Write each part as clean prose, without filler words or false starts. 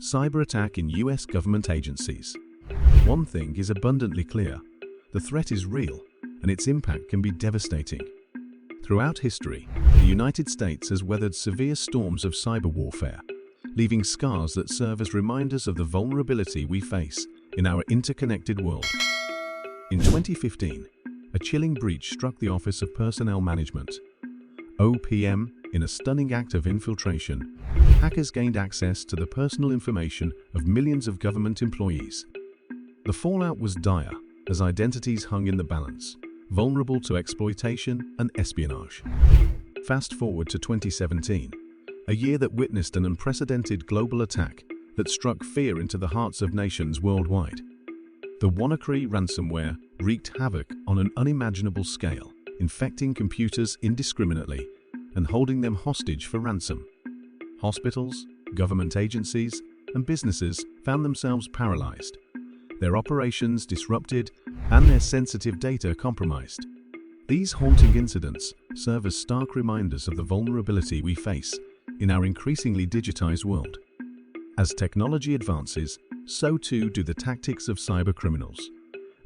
Cyber attack in US government agencies. One thing is abundantly clear: the threat is real, and its impact can be devastating. Throughout history, the United States has weathered severe storms of cyber warfare, leaving scars that serve as reminders of the vulnerability we face in our interconnected world. In 2015, a chilling breach struck the Office of Personnel Management, OPM. In a stunning act of infiltration, hackers gained access to the personal information of millions of government employees. The fallout was dire, as identities hung in the balance, vulnerable to exploitation and espionage. Fast forward to 2017, a year that witnessed an unprecedented global attack that struck fear into the hearts of nations worldwide. The WannaCry ransomware wreaked havoc on an unimaginable scale, infecting computers indiscriminately and holding them hostage for ransom. Hospitals, government agencies, and businesses found themselves paralyzed, their operations disrupted, and their sensitive data compromised. These haunting incidents serve as stark reminders of the vulnerability we face in our increasingly digitized world. As technology advances, so too do the tactics of cybercriminals,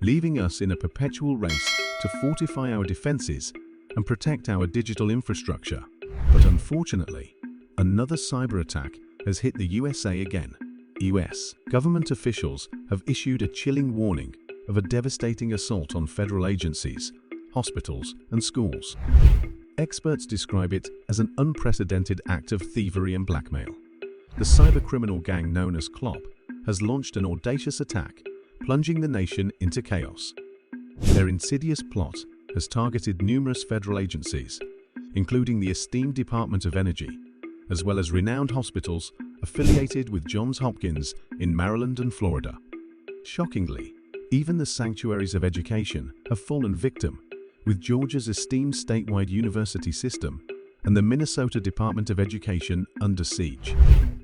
leaving us in a perpetual race to fortify our defenses and protect our digital infrastructure. But unfortunately, another cyber attack has hit the USA again. US government officials have issued a chilling warning of a devastating assault on federal agencies, hospitals, and schools. Experts describe it as an unprecedented act of thievery and blackmail. The cybercriminal gang known as Clop has launched an audacious attack, plunging the nation into chaos. Their insidious plot has targeted numerous federal agencies, including the esteemed Department of Energy, as well as renowned hospitals affiliated with Johns Hopkins in Maryland and Florida. Shockingly, even the sanctuaries of education have fallen victim, with Georgia's esteemed statewide university system and the Minnesota Department of Education under siege.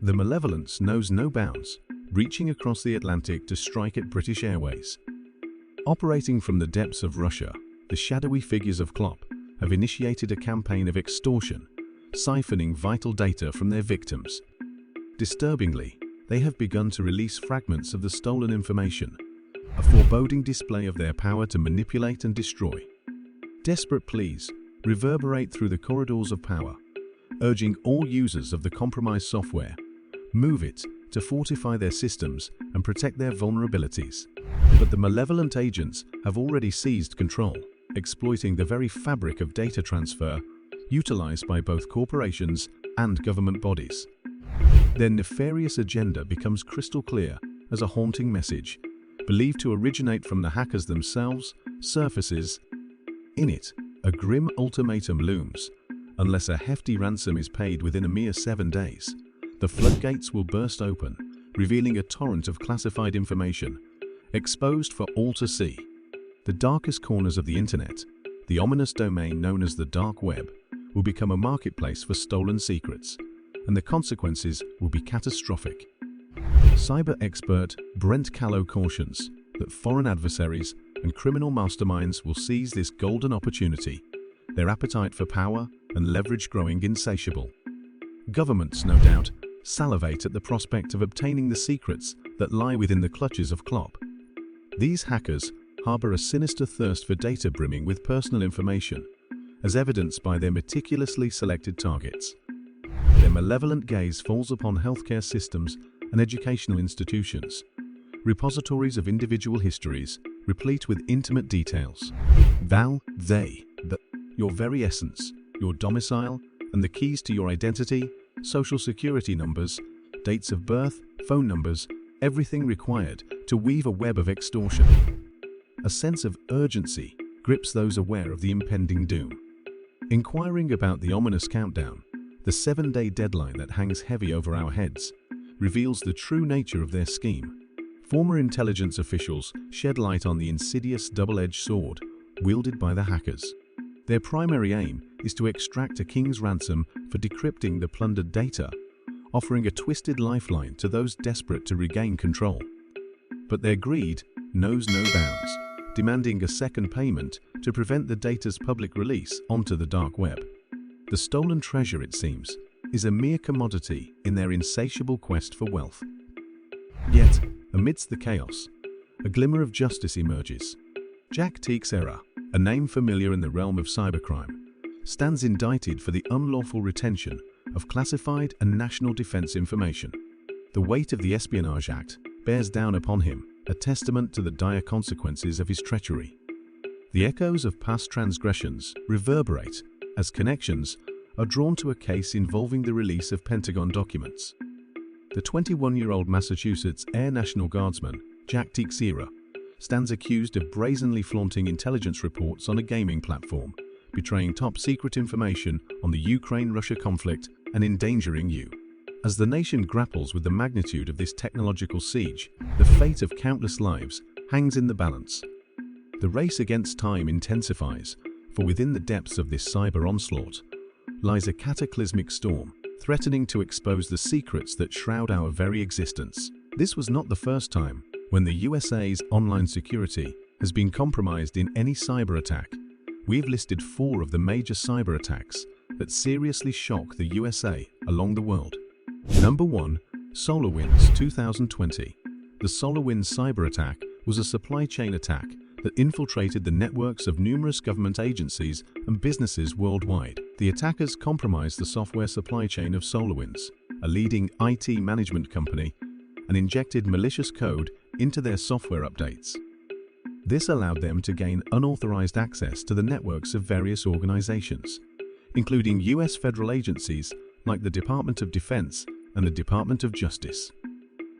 The malevolence knows no bounds, reaching across the Atlantic to strike at British Airways. Operating from the depths of Russia, the shadowy figures of Clop have initiated a campaign of extortion, siphoning vital data from their victims. Disturbingly, they have begun to release fragments of the stolen information, a foreboding display of their power to manipulate and destroy. Desperate pleas reverberate through the corridors of power, urging all users of the compromised software, move it to fortify their systems and protect their vulnerabilities. But the malevolent agents have already seized control, exploiting the very fabric of data transfer utilized by both corporations and government bodies. Their nefarious agenda becomes crystal clear as a haunting message, believed to originate from the hackers themselves, surfaces. In it, a grim ultimatum looms: unless a hefty ransom is paid within a mere 7 days, the floodgates will burst open, revealing a torrent of classified information, exposed for all to see. The darkest corners of the internet, the ominous domain known as the dark web, will become a marketplace for stolen secrets, and the consequences will be catastrophic. Cyber expert Brent Callow cautions that foreign adversaries and criminal masterminds will seize this golden opportunity, their appetite for power and leverage growing insatiable. Governments, no doubt, salivate at the prospect of obtaining the secrets that lie within the clutches of Clop. These hackers harbor a sinister thirst for data brimming with personal information, as evidenced by their meticulously selected targets. Their malevolent gaze falls upon healthcare systems and educational institutions, repositories of individual histories, replete with intimate details. Your very essence, your domicile, and the keys to your identity, social security numbers, dates of birth, phone numbers, everything required to weave a web of extortion. A sense of urgency grips those aware of the impending doom. Inquiring about the ominous countdown, the 7-day deadline that hangs heavy over our heads, reveals the true nature of their scheme. Former intelligence officials shed light on the insidious double-edged sword wielded by the hackers. Their primary aim is to extract a king's ransom for decrypting the plundered data, offering a twisted lifeline to those desperate to regain control. But their greed knows no bounds, demanding a second payment to prevent the data's public release onto the dark web. The stolen treasure, it seems, is a mere commodity in their insatiable quest for wealth. Yet, amidst the chaos, a glimmer of justice emerges. Jack Teixeira, a name familiar in the realm of cybercrime, stands indicted for the unlawful retention of classified and national defense information. The weight of the Espionage Act bears down upon him, a testament to the dire consequences of his treachery. The echoes of past transgressions reverberate as connections are drawn to a case involving the release of Pentagon documents. The 21-year-old Massachusetts Air National Guardsman, Jack Teixeira, stands accused of brazenly flaunting intelligence reports on a gaming platform, betraying top-secret information on the Ukraine-Russia conflict and endangering you. As the nation grapples with the magnitude of this technological siege, the fate of countless lives hangs in the balance. The race against time intensifies, for within the depths of this cyber onslaught lies a cataclysmic storm, threatening to expose the secrets that shroud our very existence. This was not the first time when the USA's online security has been compromised in any cyber attack. We've listed 4 of the major cyber attacks that seriously shock the USA along the world. Number 1. SolarWinds 2020. The SolarWinds cyber attack was a supply chain attack that infiltrated the networks of numerous government agencies and businesses worldwide. The attackers compromised the software supply chain of SolarWinds, a leading IT management company, and injected malicious code into their software updates. This allowed them to gain unauthorized access to the networks of various organizations, including US federal agencies like the Department of Defense and the Department of Justice.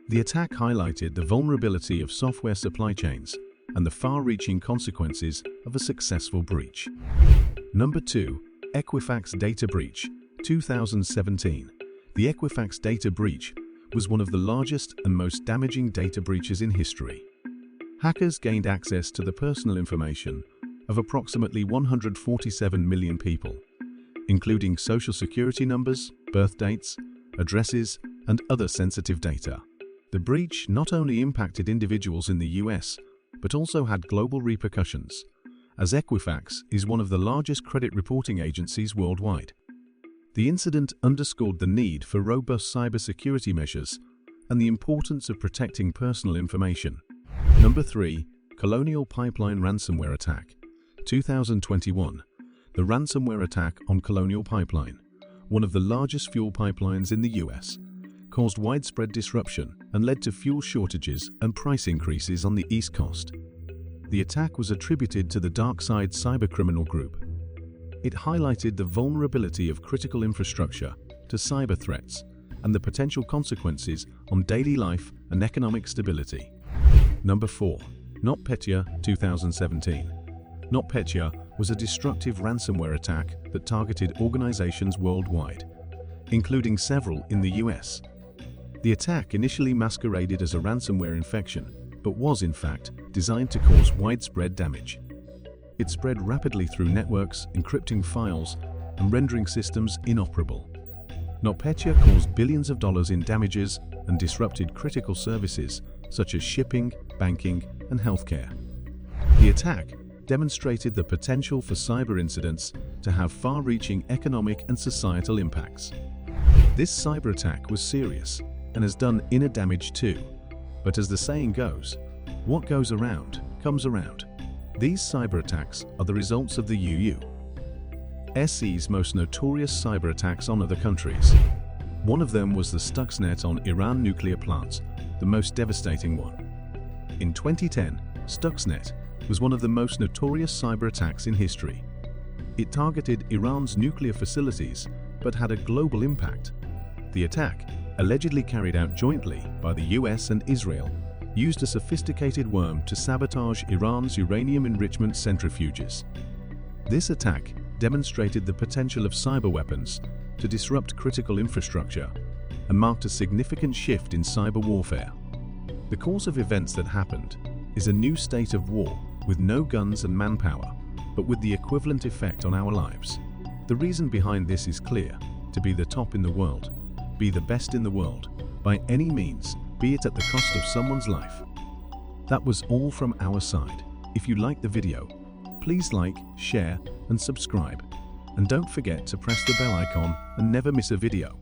The attack highlighted the vulnerability of software supply chains and the far-reaching consequences of a successful breach. Number 2. Equifax data breach 2017. The Equifax data breach was one of the largest and most damaging data breaches in history. Hackers gained access to the personal information of approximately 147 million people, including social security numbers, birth dates, addresses, and other sensitive data. The breach not only impacted individuals in the US, but also had global repercussions, as Equifax is one of the largest credit reporting agencies worldwide. The incident underscored the need for robust cybersecurity measures and the importance of protecting personal information. Number 3. Colonial Pipeline ransomware attack 2021. The ransomware attack on Colonial Pipeline, one of the largest fuel pipelines in the US, caused widespread disruption and led to fuel shortages and price increases on the East Coast. The attack was attributed to the dark-side cybercriminal group. It highlighted the vulnerability of critical infrastructure to cyber threats and the potential consequences on daily life and economic stability. Number 4. NotPetya 2017. NotPetya was a destructive ransomware attack that targeted organizations worldwide, including several in the US. The attack initially masqueraded as a ransomware infection, but was in fact designed to cause widespread damage. It spread rapidly through networks, encrypting files, and rendering systems inoperable. NotPetya caused billions of dollars in damages and disrupted critical services such as shipping, banking, and healthcare. The attack demonstrated the potential for cyber incidents to have far-reaching economic and societal impacts. This cyber attack was serious and has done inner damage too. But as the saying goes, what goes around comes around. These cyber attacks are the results of the US's most notorious cyber attacks on other countries. One of them was the Stuxnet on Iran nuclear plants, the most devastating one. In 2010, Stuxnet was one of the most notorious cyber attacks in history. It targeted Iran's nuclear facilities, but had a global impact. The attack, allegedly carried out jointly by the US and Israel, used a sophisticated worm to sabotage Iran's uranium enrichment centrifuges. This attack demonstrated the potential of cyber weapons to disrupt critical infrastructure and marked a significant shift in cyber warfare. The course of events that happened is a new state of war with no guns and manpower, but with the equivalent effect on our lives. The reason behind this is clear: to be the top in the world, be the best in the world, by any means, be it at the cost of someone's life. That was all from our side. If you liked the video, please like, share, and subscribe. And don't forget to press the bell icon and never miss a video.